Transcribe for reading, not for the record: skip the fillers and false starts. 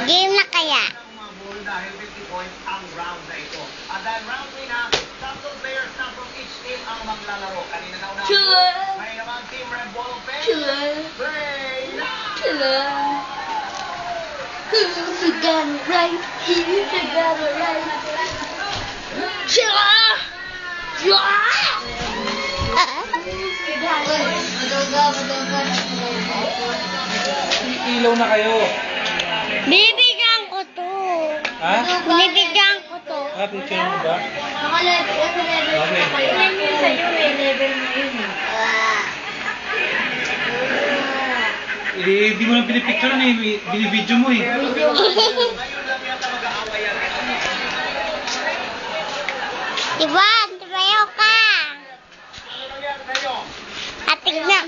Game na kaya? Dahil 50 points ang round na ito. At dahil round 3 na, tatlong players na from each team ang maglalaro. Kanina na unahan. Ngayon naman, Team Red Ball of Fame. Play now! Who's the gun right? He's the gun right. Ilaw na kayo. Bibigyan ko to. Ha? Bibigyan ko to. Ah, picture mo ba? Eh, di mo lang pinipicture eh. Binibidyo mo eh. Ngayon lang yata mag-aaway yan. Diba? Tumayo ka. Ano nangyari sa'yo? At tignan.